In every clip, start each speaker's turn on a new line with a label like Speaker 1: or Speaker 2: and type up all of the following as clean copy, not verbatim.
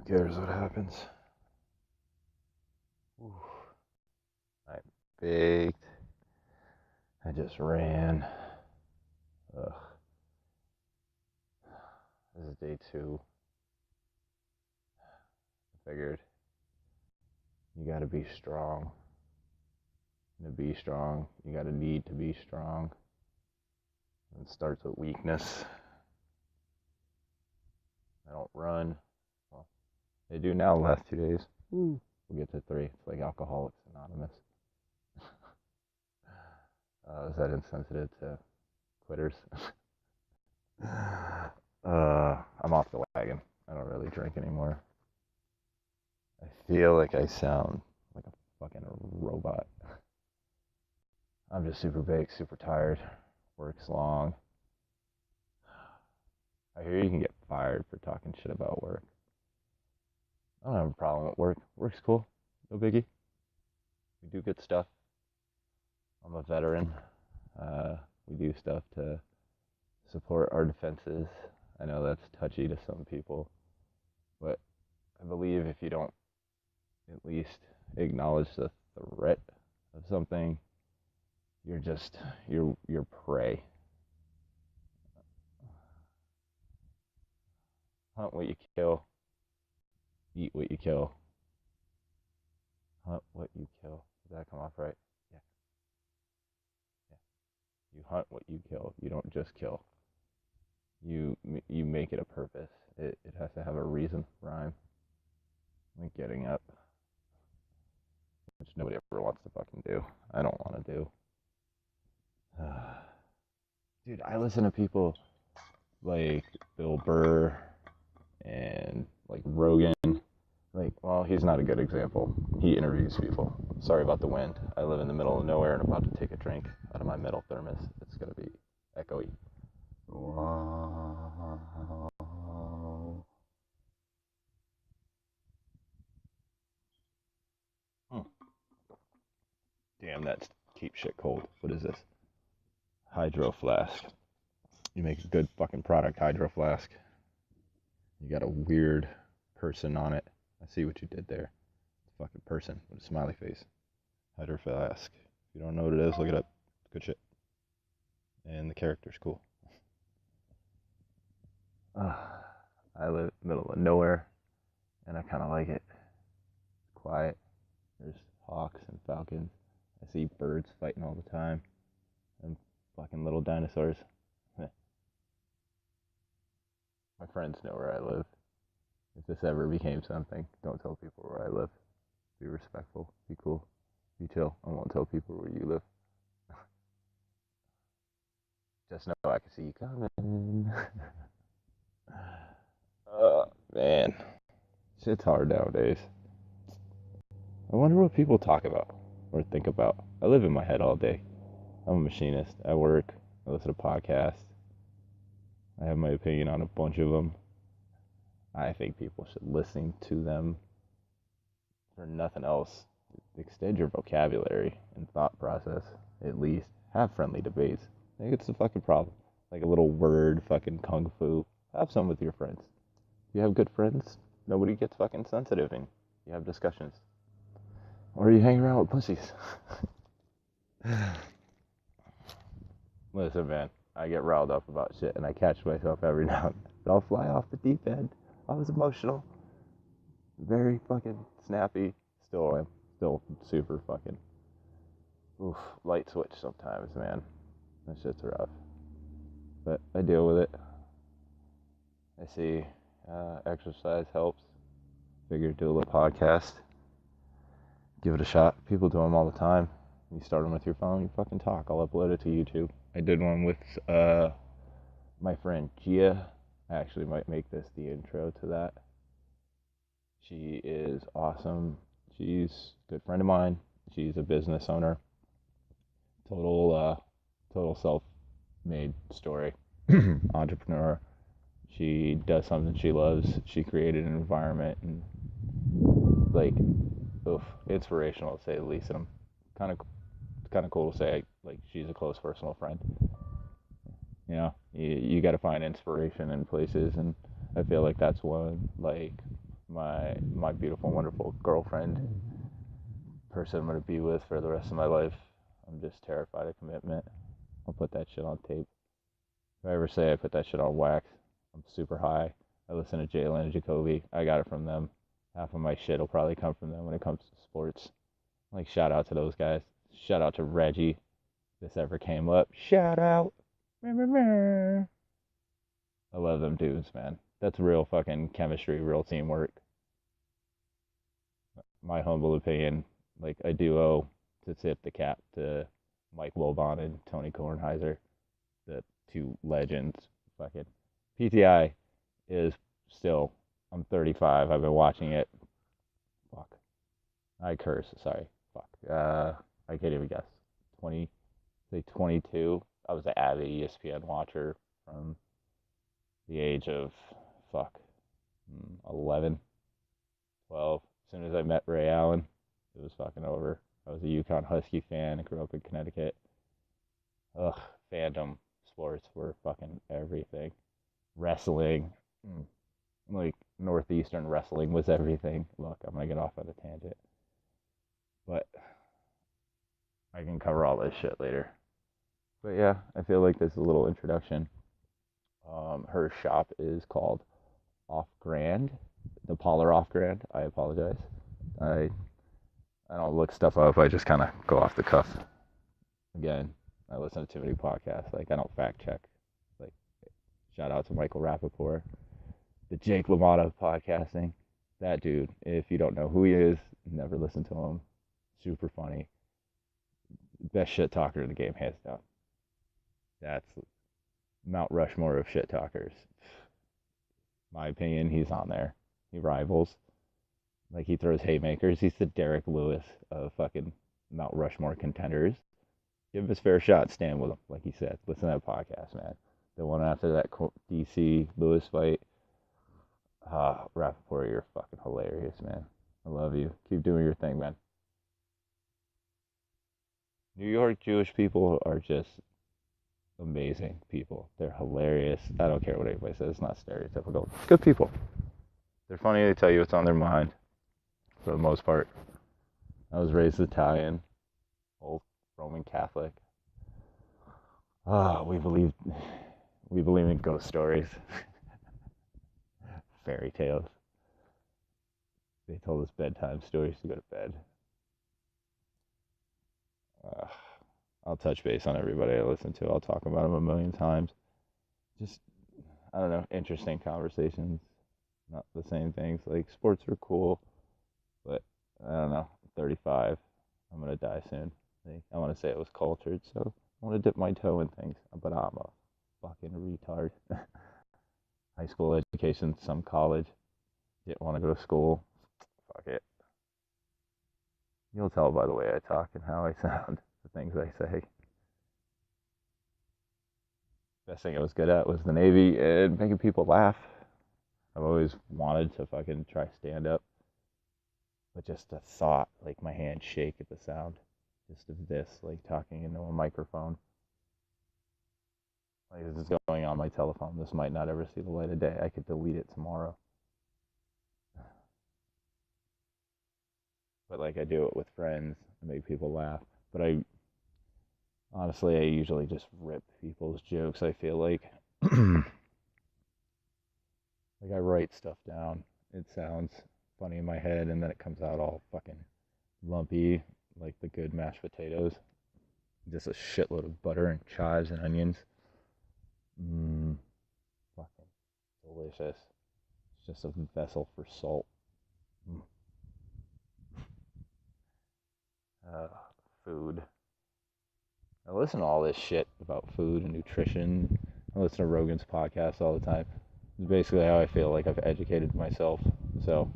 Speaker 1: cares what happens? Ooh, I'm baked. I just ran. Ugh. This is day 2. I figured you gotta be strong. And to be strong, you gotta need to be strong. It starts with weakness. I don't run. Well, they do now the last 2 days. We'll get to 3. It's like Alcoholics Anonymous. Is that insensitive to quitters? I'm off the wagon. I don't really drink anymore. I feel like I sound like a fucking robot. I'm just super baked, super tired. Work's long. I hear you can get fired for talking shit about work. I don't have a problem with work. Work's cool. No biggie. We do good stuff. I'm a veteran. We do stuff to support our defenses. I know that's touchy to some people, but I believe if you don't at least acknowledge the threat of something, you're prey. Hunt what you kill. Eat what you kill. Hunt what you kill. Did that come off right? Yeah. You hunt what you kill. You don't just kill. You make it a purpose. It has to have a reason, rhyme. Like getting up, which nobody ever wants to fucking do. I don't want to do. Dude, I listen to people like Bill Burr and like Rogan. Like, well, he's not a good example. He interviews people. Sorry about the wind. I live in the middle of nowhere and I'm about to take a drink out of my metal thermos. It's going to be echoey. Wow. Damn, that keeps shit cold. What is this? Hydro flask. You make a good fucking product, Hydro flask. You got a weird person on it. I see what you did there. It's a fucking person with a smiley face. Hydro flask. If you don't know what it is, look it up. It's good shit. And the character's cool. I live in the middle of nowhere, and I kind of like it. It's quiet. There's hawks and falcons. I see birds fighting all the time. And fucking little dinosaurs. My friends know where I live. If this ever became something, don't tell people where I live. Be respectful. Be cool. Be chill. I won't tell people where you live. Just know I can see you coming. Man. Shit's hard nowadays. I wonder what people talk about or think about. I live in my head all day. I'm a machinist. I work. I listen to podcasts. I have my opinion on a bunch of them. I think people should listen to them for nothing else. Extend your vocabulary and thought process, at least. Have friendly debates. I think it's the fucking problem. Like a little word fucking kung fu. Have some with your friends. If you have good friends, nobody gets fucking sensitive and you have discussions. Or you hang around with pussies. Listen, man, I get riled up about shit and I catch myself every now and then. But I'll fly off the deep end. I was emotional. Very fucking snappy. Still am. Still super fucking. Oof. Light switch sometimes, man. That shit's rough. But I deal with it. I see exercise helps. Figured do a little podcast. Give it a shot. People do them all the time. You start them with your phone, you fucking talk. I'll upload it to YouTube. I did one with my friend Gia. I actually might make this the intro to that. She is awesome. She's a good friend of mine. She's a business owner. Total self-made story. Entrepreneur. She does something she loves. She created an environment and like, inspirational to say the least. And I'm kind of cool to say like she's a close personal friend. You know, you got to find inspiration in places, and I feel like that's one. Like my beautiful, wonderful girlfriend, person I'm gonna be with for the rest of my life. I'm just terrified of commitment. I'll put that shit on tape. If I ever say I put that shit on wax, I'm super high. I listen to Jalen and Jacoby. I got it from them. Half of my shit will probably come from them when it comes to sports. Like, shout out to those guys. Shout out to Reggie. If this ever came up. Shout out. I love them dudes, man. That's real fucking chemistry, real teamwork. My humble opinion, like, I do owe to tip the cap to Mike Wilbon and Tony Kornheiser, the two legends. Fucking PTI is still, I'm 35. I've been watching it. Fuck. I curse. Sorry. Fuck. I can't even guess. 22. I was an avid ESPN watcher from the age of, 11, 12. As soon as I met Ray Allen, it was fucking over. I was a UConn Husky fan. I grew up in Connecticut. Ugh, fandom sports were fucking everything. Wrestling, like Northeastern wrestling was everything. Look, I'm gonna get off on a tangent, but I can cover all this shit later. But yeah, I feel like this is a little introduction. Her shop is called Off Grand, the Polar Off Grand. I apologize. I don't look stuff up. I just kind of go off the cuff. Again, I listen to too many podcasts. Like, I don't fact check. Like, shout out to Michael Rappaport, the Jake LaMotta podcasting. That dude, if you don't know who he is, never listen to him. Super funny. Best shit talker in the game, hands down. That's Mount Rushmore of shit talkers. My opinion, he's on there. He rivals. Like, he throws haymakers. He's the Derek Lewis of fucking Mount Rushmore contenders. Give him his fair shot. Stand with him, like he said. Listen to that podcast, man. The one after that DC Lewis fight. Rappaport, you're fucking hilarious, man. I love you. Keep doing your thing, man. New York Jewish people are just amazing people. They're hilarious. I don't care what anybody says. It's not stereotypical. Good people. They're funny. They tell you what's on their mind for the most part. I was raised Italian, old Roman Catholic. We believe in ghost stories, fairy tales. They told us bedtime stories to go to bed. I'll touch base on everybody I listen to. I'll talk about them a million times. Just, I don't know, interesting conversations. Not the same things. Like, sports are cool, but I don't know. I'm 35. I'm going to die soon. I want to say it was cultured, so I want to dip my toe in things, but I'm a fucking retard. High school education, some college. Didn't want to go to school. Fuck it. You'll tell by the way I talk and how I sound, the things I say. Best thing I was good at was the Navy and making people laugh. I've always wanted to fucking try stand up, but just the thought, like, my hands shake at the sound, just of this, like, talking into a microphone. Like, this is going on my telephone. This might not ever see the light of day. I could delete it tomorrow. But, like, I do it with friends and make people laugh. But I usually just rip people's jokes, I feel like. Like, I write stuff down. It sounds funny in my head, and then it comes out all fucking lumpy, like the good mashed potatoes. Just a shitload of butter and chives and onions. Fucking delicious. It's just a vessel for salt. Food. I listen to all this shit about food and nutrition. I listen to Rogan's podcast all the time. It's basically how I feel like I've educated myself. So,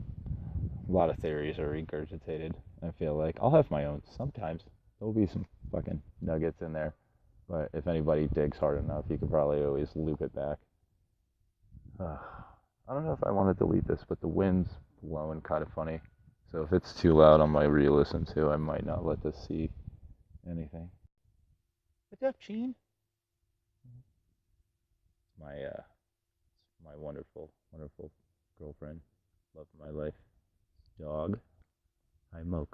Speaker 1: a lot of theories are regurgitated. I feel like I'll have my own sometimes. There'll be some fucking nuggets in there. But if anybody digs hard enough, you could probably always loop it back. I don't know if I want to delete this, but the wind's blowing kind of funny. So if it's too loud on my re-listen to, I might not let this see anything. What's up, Sheen? My wonderful, wonderful girlfriend. Love of my life.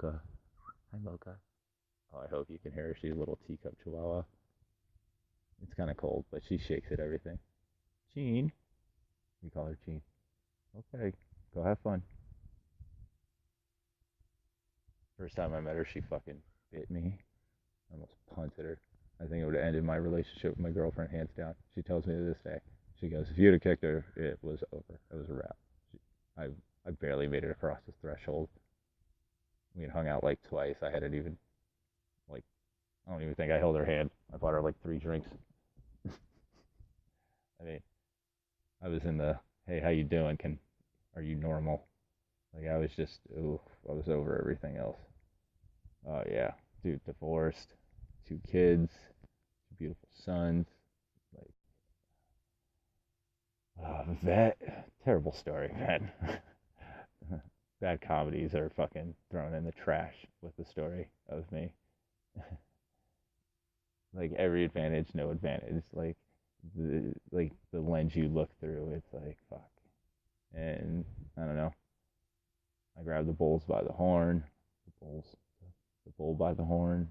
Speaker 1: Mocha. Hi, Mocha. Oh, I hope you can hear her. She's a little teacup chihuahua. It's kind of cold, but she shakes at everything. Jean. We call her Jean. Okay, go have fun. First time I met her, she fucking bit me. I almost punted her. I think it would have ended my relationship with my girlfriend hands down. She tells me to this day. She goes, if you'd have kicked her, it was over. It was a wrap. I I barely made it across the threshold. We had hung out like twice. I hadn't even like I don't even think I held her hand. I bought her like 3 drinks. I mean, I was in the hey, how you doing? Are you normal? Like I was just ooh, I was over everything else. Oh yeah, dude, divorced, 2 kids, 2 beautiful sons. Like vet, terrible story, man. Bad comedies are fucking thrown in the trash with the story of me. Like every advantage, no advantage. Like the lens you look through, it's like fuck. And I don't know. I grab the bulls by the horn. The bull by the horns.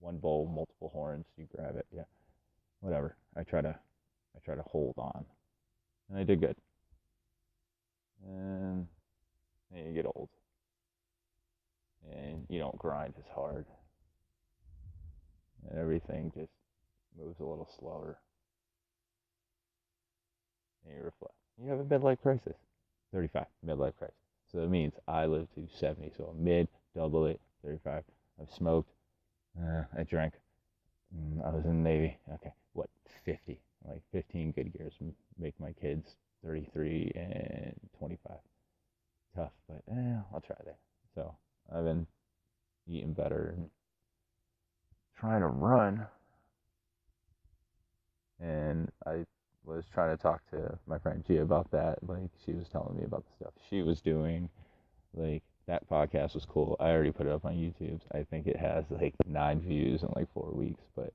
Speaker 1: One bull, multiple horns. You grab it. Yeah, whatever. I try to hold on, and I did good. And then you get old, and you don't grind as hard, and everything just moves a little slower. And you reflect. You have a midlife crisis. 35, midlife crisis. So that means I live to 70. So a mid, double it, 35. I've smoked. I drank. I was in the Navy. Okay, what, 50? Like 15 good years make my kids 33 and 25. Tough, but I'll try that. So I've been eating better and trying to run. And I was trying to talk to my friend Gia about that. Like she was telling me about the stuff she was doing. Like that podcast was cool. I already put it up on YouTube. I think it has like 9 views in like 4 weeks, but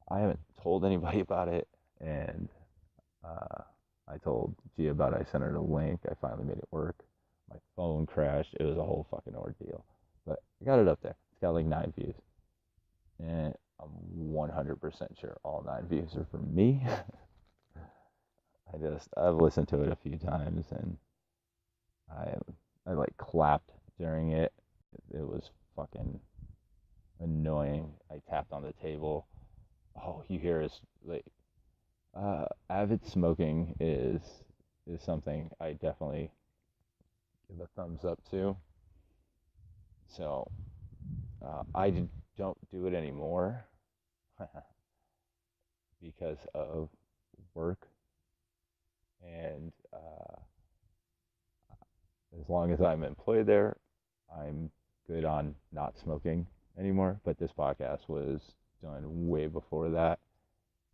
Speaker 1: I haven't told anybody about it. And I told Gia about it. I sent her the link. I finally made it work. My phone crashed. It was a whole fucking ordeal. But I got it up there. It's got like 9 views. And I'm 100% sure all 9 views are from me. I've listened to it a few times and I like clapped during it. It was fucking annoying. I tapped on the table. Oh, you hear us like avid smoking is something I definitely give a thumbs up to. So I don't do it anymore because of work. And as long as I'm employed there, I'm good on not smoking anymore. But this podcast was done way before that.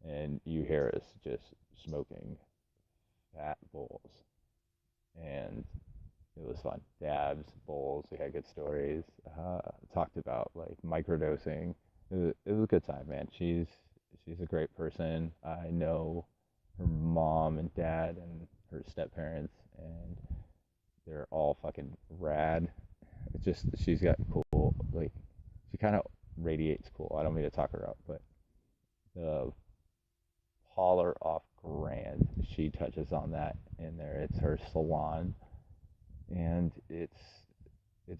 Speaker 1: And you hear us just smoking fat bowls. And it was fun. Dabs, bowls, we had good stories. Talked about like microdosing. It was a good time, man. She's a great person. I know her mom and dad and her step parents, and they're all fucking rad. It's just she's got cool, like she kind of radiates cool. I don't mean to talk her up, but the Holler Off Grand, she touches on that in there. It's her salon, and it's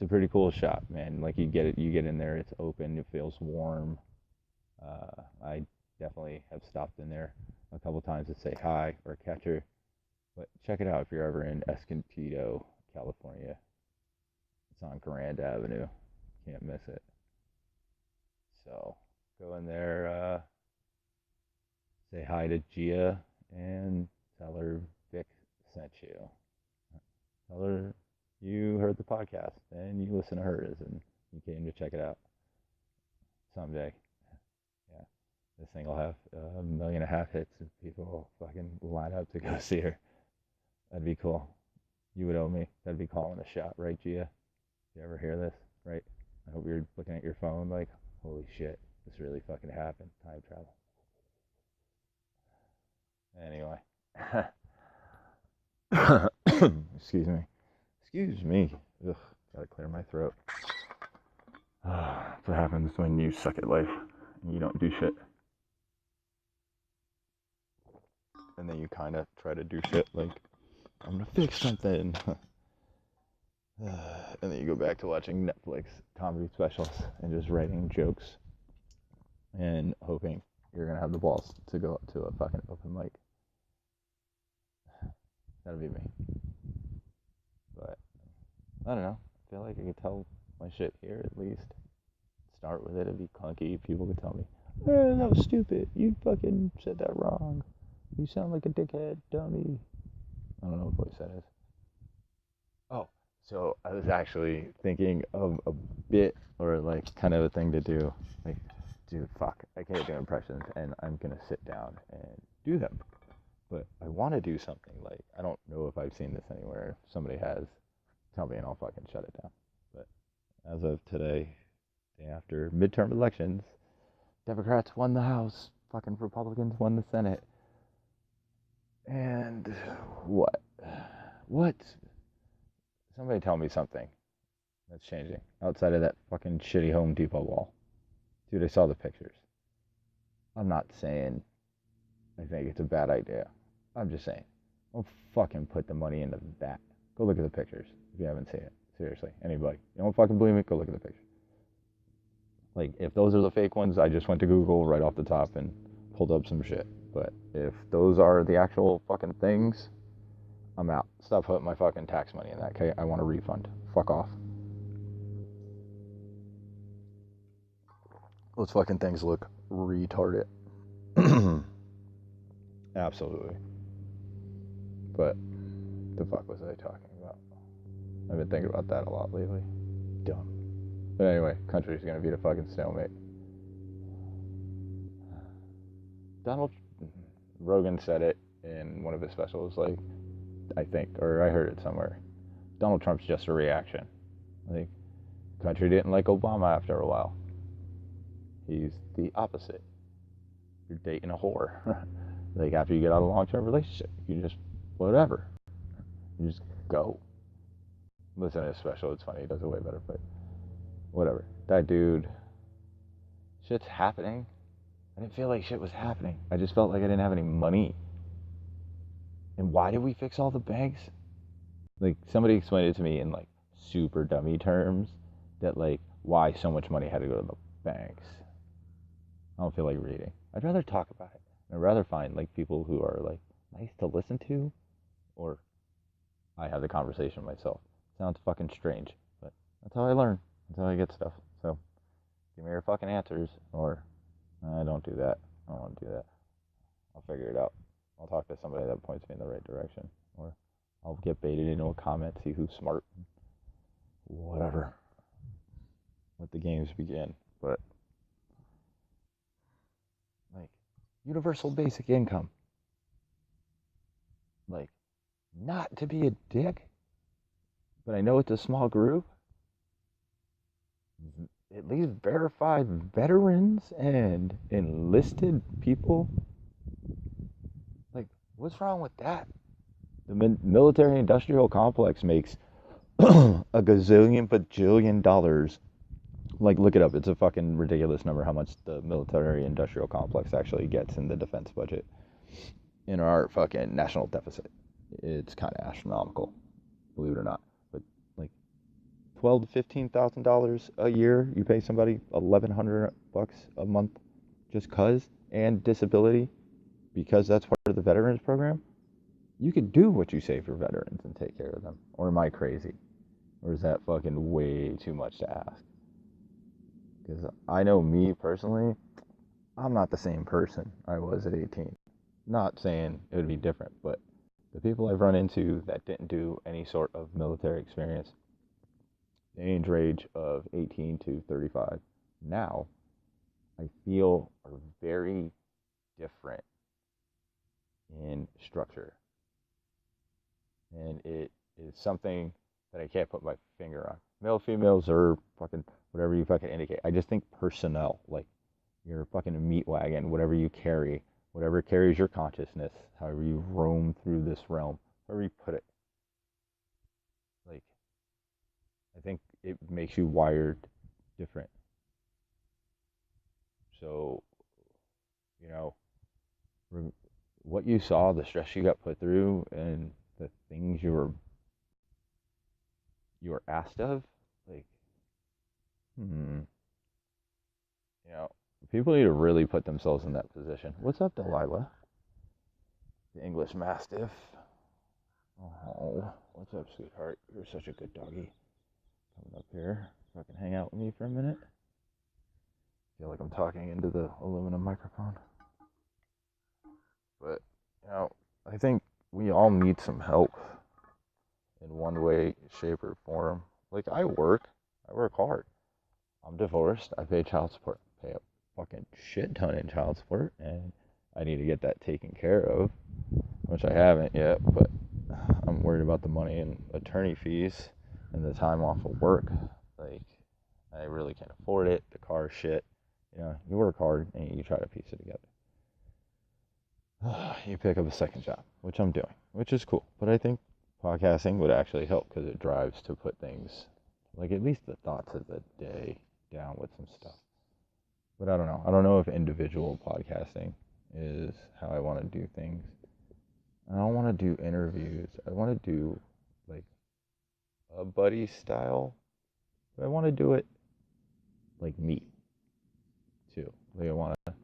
Speaker 1: a pretty cool shop, man. Like you get in there, it's open, it feels warm. I definitely have stopped in there a couple times to say hi or catch her. But check it out if you're ever in Escondido, California. It's on Grand Avenue. Can't miss it. So go in there, say hi to Gia, and tell her Vic sent you. Tell her you heard the podcast and you listen to hers and you came to check it out someday. Yeah, this thing will have 1.5 million hits and people fucking line up to go see her. That'd be cool. You would owe me. That'd be calling a shot, right, Gia? You ever hear this, right? I hope you're looking at your phone like, holy shit, this really fucking happened. Time travel. Anyway. Excuse me. Excuse me. Ugh, Gotta clear my throat. That's what happens when you suck at life and you don't do shit. And then you kind of try to do shit like, I'm gonna fix something. And then you go back to watching Netflix comedy specials and just writing jokes and hoping you're gonna have the balls to go up to a fucking open mic. That'd be me. But I don't know. I feel like I could tell my shit here at least. Start with it. It'd be clunky. People could tell me, that was stupid. You fucking said that wrong. You sound like a dickhead, dummy. I don't know what voice that is. Oh, so I was actually thinking of a bit or like kind of a thing to do. Like, dude, fuck, I can't do impressions and I'm gonna sit down and do them. But I want to do something like, I don't know if I've seen this anywhere. If somebody has, tell me and I'll fucking shut it down. But as of today, day after midterm elections, Democrats won the House, fucking Republicans won the Senate. And what? What? Somebody tell me something that's changing outside of that fucking shitty Home Depot wall. Dude, I saw the pictures. I'm not saying I think it's a bad idea. I'm just saying, don't fucking put the money into that. Go look at the pictures if you haven't seen it. Seriously, anybody. You don't fucking believe me? Go look at the pictures. Like, if those are the fake ones, I just went to Google right off the top and pulled up some shit. But if those are the actual fucking things, I'm out. Stop putting my fucking tax money in that, okay? I want a refund. Fuck off. Those fucking things look retarded. Absolutely. But the fuck was I talking about? I've been thinking about that a lot lately. Dumb. But anyway, country's gonna be the fucking stalemate. Donald Rogan said it in one of his specials, like, I think, or I heard it somewhere. Donald Trump's just a reaction. Like, country didn't like Obama after a while. He's the opposite. You're dating a whore. Like, after you get out of a long-term relationship, you just, whatever. You just go. Listen to his special, it's funny, he does it way better, but whatever. That dude, shit's happening. I didn't feel like shit was happening. I just felt like I didn't have any money. And why did we fix all the banks? Like, somebody explained it to me in, like, super dummy terms, that, like, why so much money had to go to the banks. I don't feel like reading. I'd rather talk about it. I'd rather find, like, people who are, like, nice to listen to, or I have the conversation myself. Sounds fucking strange, but that's how I learn. That's how I get stuff. So, give me your fucking answers, or I don't do that. I don't want to do that. I'll figure it out. I'll talk to somebody that points me in the right direction, or I'll get baited into a comment, see who's smart. Whatever. Let the games begin. But, like, universal basic income. Like, not to be a dick, but I know it's a small group. At least verified veterans and enlisted people. Like, what's wrong with that? The military-industrial complex makes a gazillion bajillion dollars. Like, look it up. It's a fucking ridiculous number how much the military-industrial complex actually gets in the defense budget. In our fucking national deficit. It's kind of astronomical, believe it or not. But, like, $12,000 to $15,000 a year, you pay somebody $1,100 a month just cause, and disability, because that's part of the veterans program. You could do what you say for veterans and take care of them. Or am I crazy? Or is that fucking way too much to ask? Because I know me personally, I'm not the same person I was at 18. Not saying it would be different, but the people I've run into that didn't do any sort of military experience, the age range of 18 to 35, now, I feel are very different in structure. And it is something that I can't put my finger on. Male, females, or fucking whatever you fucking indicate. I just think personnel, like, you're a fucking meat wagon, whatever you carry, whatever carries your consciousness, however you roam through this realm, however you put it. Like, I think it makes you wired different. So, you know, what you saw, the stress you got put through, and the things you were asked of, like, you know, people need to really put themselves in that position. What's up, Delilah? The English Mastiff. Oh, what's up, sweetheart? You're such a good doggy. Coming up here, fucking hang out with me for a minute. Feel like I'm talking into the aluminum microphone. But, you know, I think we all need some help in one way, shape, or form. Like, I work hard. I'm divorced. I pay child support. I pay a fucking shit ton in child support, and I need to get that taken care of, which I haven't yet, but I'm worried about the money and attorney fees and the time off of work. Like, I really can't afford it. The car shit. You know, you work hard and you try to piece it together. You pick up a second job, which I'm doing, which is cool. But I think podcasting would actually help because it drives to put things, like at least the thoughts of the day, down with some stuff. But I don't know. I don't know if individual podcasting is how I want to do things. I don't want to do interviews. I want to do like a buddy style, but I want to do it like me too. Like I want to,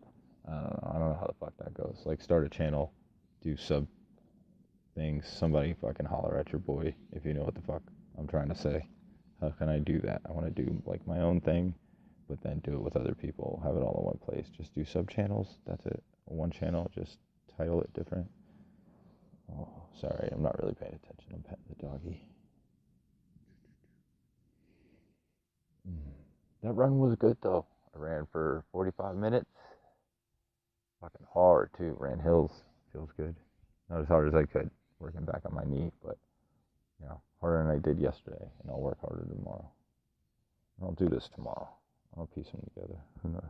Speaker 1: I don't know how the fuck that goes. Like start a channel, do sub things. Somebody fucking holler at your boy if you know what the fuck I'm trying to say. How can I do that? I want to do like my own thing, but then do it with other people. Have it all in one place. Just do sub channels. That's it. One channel. Just title it different. Oh, sorry, I'm not really paying attention. I'm petting the doggy. That run was good though. I ran for 45 minutes. Fucking hard too. Ran hills. Feels good. Not as hard as I could. Working back on my knee, but you know, harder than I did yesterday. And I'll work harder tomorrow. I'll do this tomorrow. I'll piece them together. Who knows?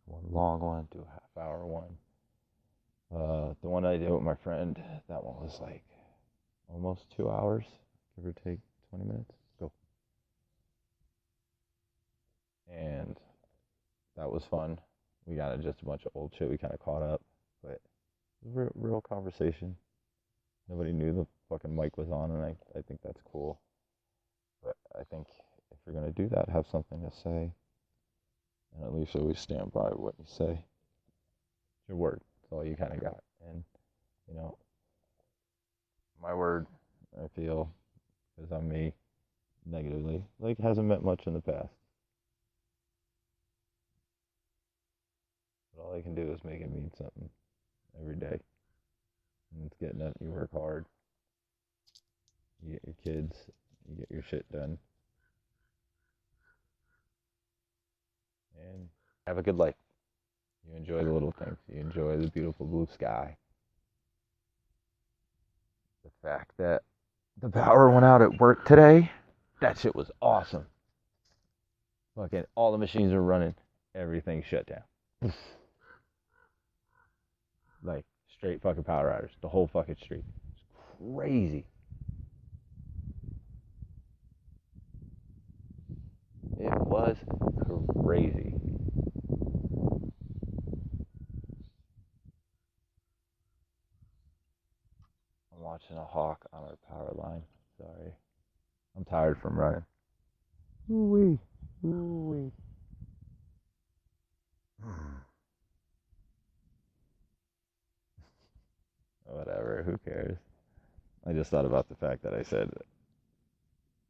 Speaker 1: One long one, do a half-hour one. The one I did with my friend, that one was like almost 2 hours, give or take 20 minutes. Go. And that was fun. We got just a bunch of old shit. We kind of caught up, but it was real conversation. Nobody knew the fucking mic was on, and I think that's cool. But I think if you're going to do that, have something to say. And at least always stand by what you say. It's your word. That's all you kind of got. And, you know, my word, I feel, because I'm me, negatively, like, hasn't meant much in the past. But all I can do is make it mean something every day. And it's getting up, you work hard. You get your kids, you get your shit done. And have a good life. You enjoy the little things. You enjoy the beautiful blue sky. The fact that the power went out at work today, that shit was awesome. Fucking all the machines are running. Everything shut down. Like straight fucking power outage. The whole fucking street. It's crazy. It was crazy. I'm watching a hawk on our power line. Sorry. I'm tired from running. Ooh-wee. Ooh-wee. Whatever, who cares? I just thought about the fact that I said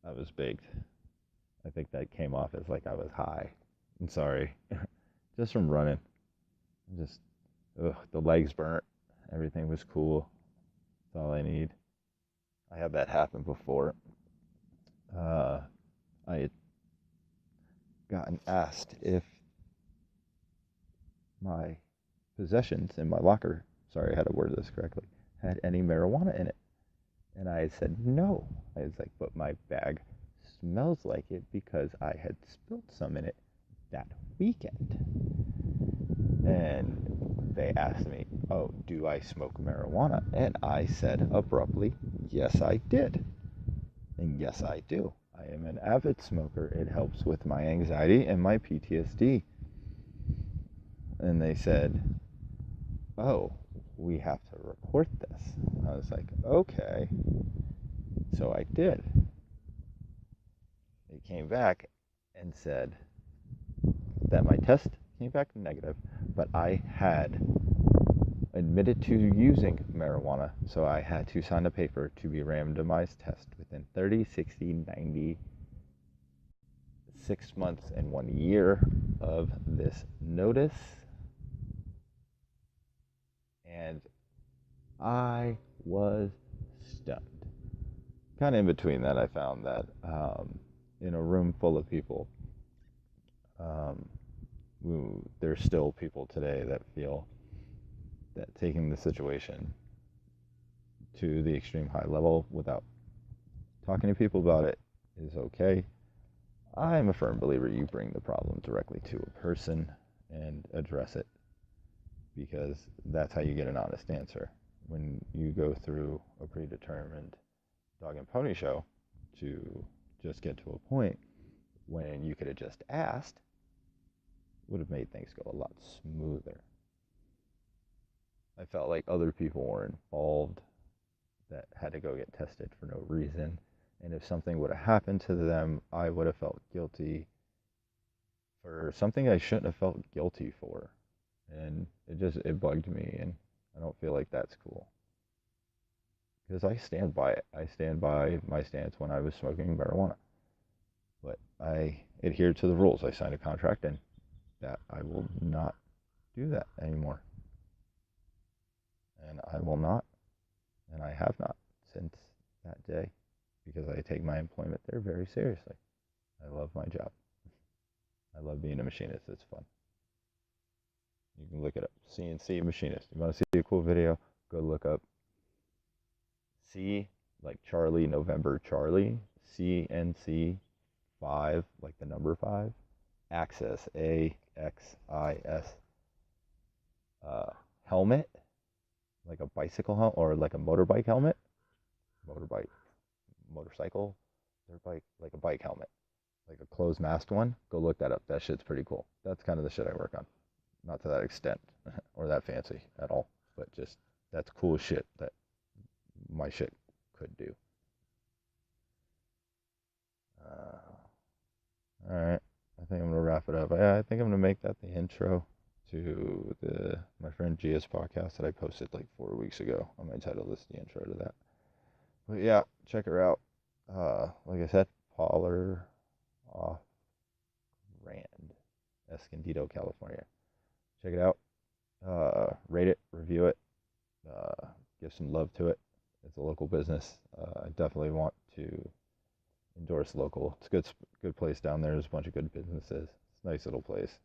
Speaker 1: I was baked. I think that came off as like I was high. I'm sorry. Just from running. Just, the legs burnt. Everything was cool. That's all I need. I had that happen before. I had gotten asked if my possessions in my locker, sorry, I had to word this correctly, had any marijuana in it. And I said no. I was like, but my bag smells like it because I had spilled some in it that weekend. And they asked me, oh, do I smoke marijuana? And I said abruptly, yes, I did. And yes, I do. I am an avid smoker. It helps with my anxiety and my PTSD. And they said, oh, we have to report this. I was like, okay. So I did. They came back and said that my test came back negative, but I had admitted to using marijuana, so I had to sign a paper to be randomized test within 30, 60, 90, 6 months, and 1 year of this notice. And I was stunned. Kind of in between that, I found that in a room full of people, there's still people today that feel that taking the situation to the extreme high level without talking to people about it is okay. I'm a firm believer you bring the problem directly to a person and address it, because that's how you get an honest answer. When you go through a predetermined dog and pony show to just get to a point when you could have just asked, would have made things go a lot smoother. I felt like other people were involved that had to go get tested for no reason, and if something would have happened to them, I would have felt guilty for something I shouldn't have felt guilty for, and it bugged me, and I don't feel like that's cool, because I stand by it. I stand by my stance when I was smoking marijuana, but I adhered to the rules. I signed a contract and that I will not do that anymore, and I will not, and I have not since that day, because I take my employment there very seriously. I love my job. I love being a machinist. It's fun. You can look it up. CNC machinist. You want to see a cool video? Go look up C, like Charlie, November, Charlie, CNC 5, like the number 5, Axis, AXIS, helmet, like a bicycle helmet, or like a motorbike helmet, motorcycle, dirt bike, like a bike helmet, like a closed masked one. Go look that up. That shit's pretty cool. That's kind of the shit I work on. Not to that extent or that fancy at all, but just that's cool shit that my shit could do. All right, I think I'm gonna wrap it up. I think I'm gonna make that the intro to my friend Gia's podcast that I posted like 4 weeks ago. I'm gonna title this the intro to that. But yeah, check her out. Like I said, Polar off Rand, Escondido, California. Check it out. Rate it, review it, give some love to it. It's a local business. I definitely want to endorse local. It's a good place down there. There's a bunch of good businesses. It's a nice little place.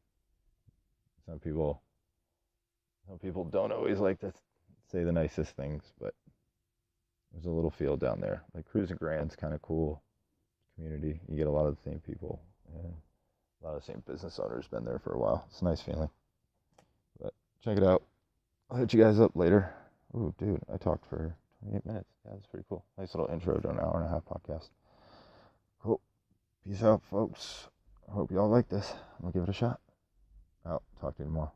Speaker 1: Some people don't always like to say the nicest things, but there's a little field down there. Like Cruising Grand's kind of cool community. You get a lot of the same people, and a lot of the same business owners been there for a while. It's a nice feeling. But check it out. I'll hit you guys up later. Ooh, dude, I talked for 28 minutes. Yeah, that's pretty cool. Nice little intro to an hour and a half podcast. Cool. Peace out, folks. I hope y'all like this. I'm going to give it a shot. Out. Talk to you tomorrow.